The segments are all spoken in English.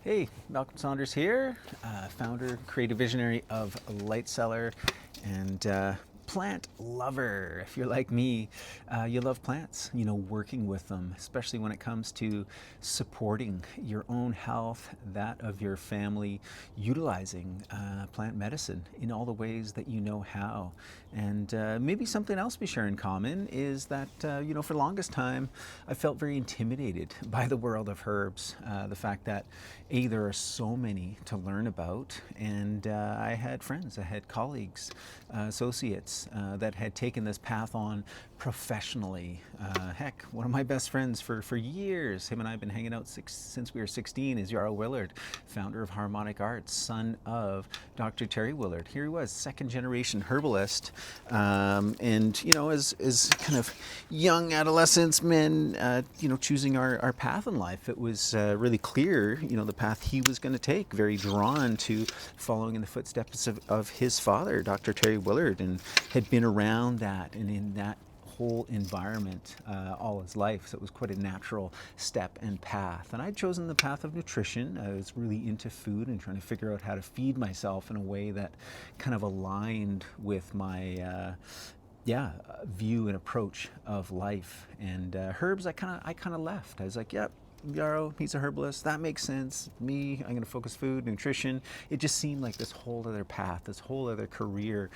Hey, Malcolm Saunders here, founder, creative visionary of Light Cellar, and plant lover. If you're like me, you love plants, working with them, especially when it comes to supporting your own health, that of your family, utilizing plant medicine in all the ways that you know how. And maybe something else we share in common is that, for the longest time, I felt very intimidated by the world of herbs. The fact that, there are so many to learn about, and I had friends, I had colleagues, associates that had taken this path on professionally. Heck, one of my best friends for years, him and I have been hanging out since we were 16, is Jarl Willard, founder of Harmonic Arts, son of Dr. Terry Willard. Here he was, second generation herbalist. And, as kind of young adolescents, men, choosing our path in life, it was really clear, the path he was going to take, very drawn to following in the footsteps of his father, Dr. Terry Willard, and had been around that and in that whole environment all his life. So it was quite a natural step and path. And I'd chosen the path of nutrition. I was really into food and trying to figure out how to feed myself in a way that kind of aligned with my view and approach of life. And herbs, I kind of left. I was like, yep. Yarrow, he's a herbalist. That makes sense. Me, I'm going to focus food, nutrition. It just seemed like this whole other path, this whole other career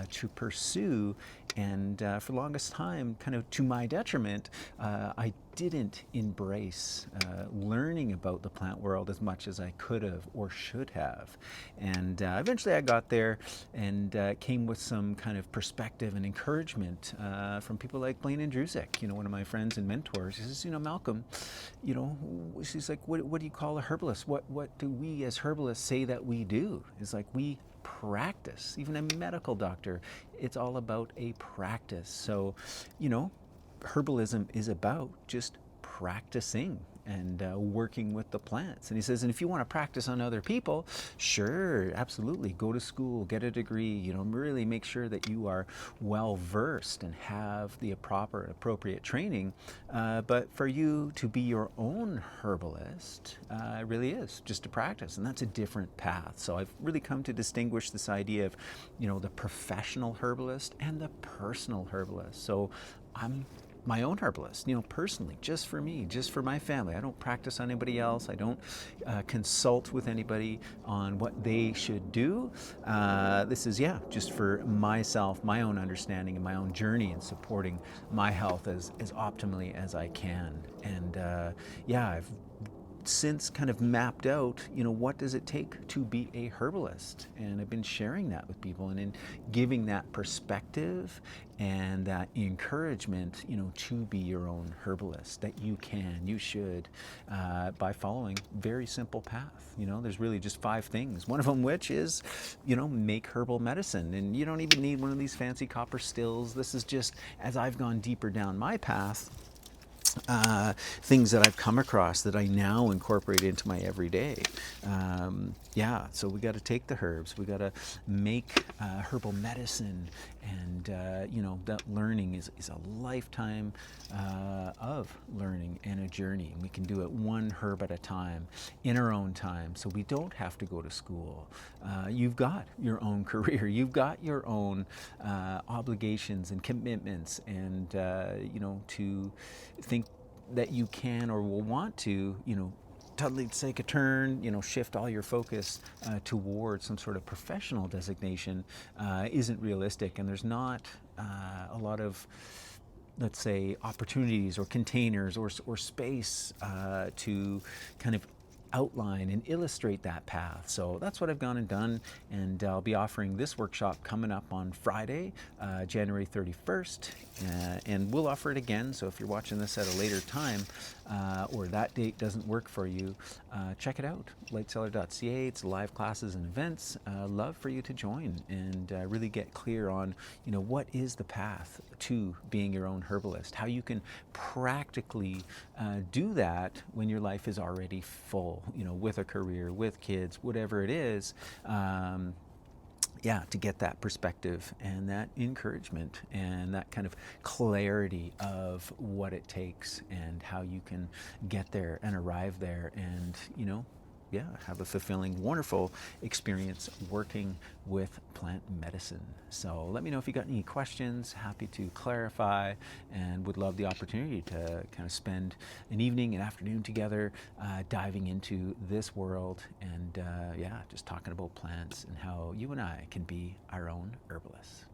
to pursue. And for the longest time, kind of to my detriment, I didn't embrace learning about the plant world as much as I could have or should have. And eventually I got there and came with some kind of perspective and encouragement from people like Blaine and Drusek, one of my friends and mentors. He says, Malcolm, she's like, what do you call a herbalist? What do we as herbalists say that we do? It's like we practice. Even a medical doctor, it's all about a practice. So, herbalism is about just practicing and working with the plants. And he says, and if you want to practice on other people, sure, absolutely, go to school, get a degree, really make sure that you are well versed and have the proper, appropriate training. But for you to be your own herbalist, it really is just a practice, and that's a different path. So I've really come to distinguish this idea of, the professional herbalist and the personal herbalist. So I'm my own herbalist, personally, just for me, just for my family. I don't practice on anybody else. I don't consult with anybody on what they should do. This is, just for myself, my own understanding and my own journey in supporting my health as optimally as I can. And I've since kind of mapped out, what does it take to be a herbalist? And I've been sharing that with people and in giving that perspective and that encouragement, to be your own herbalist, that you should, by following very simple path. There's really just 5 things. One of them which is, make herbal medicine. And you don't even need one of these fancy copper stills. This is just, as I've gone deeper down my path, things that I've come across that I now incorporate into my everyday. So we got to take the herbs, we got to make herbal medicine, and that learning is a lifetime of learning and a journey. And we can do it one herb at a time in our own time, so we don't have to go to school. You've got your own career, you've got your own obligations and commitments, and to think that you can or will want to, totally take a turn, shift all your focus towards some sort of professional designation isn't realistic. And there's not a lot of, let's say, opportunities or containers or space to kind of outline and illustrate that path. So that's what I've gone and done, and I'll be offering this workshop coming up on Friday, January 31st, and we'll offer it again. So if you're watching this at a later time or that date doesn't work for you, check it out, lightcellar.ca. It's live classes and events. Love for you to join and really get clear on, what is the path to being your own herbalist, how you can practically do that when your life is already full, with a career, with kids, whatever it is. To get that perspective and that encouragement and that kind of clarity of what it takes and how you can get there and arrive there and, yeah, have a fulfilling, wonderful experience working with plant medicine. So let me know if you got any questions. Happy to clarify, and would love the opportunity to kind of spend an evening, an afternoon together, diving into this world and yeah, just talking about plants and how you and I can be our own herbalists.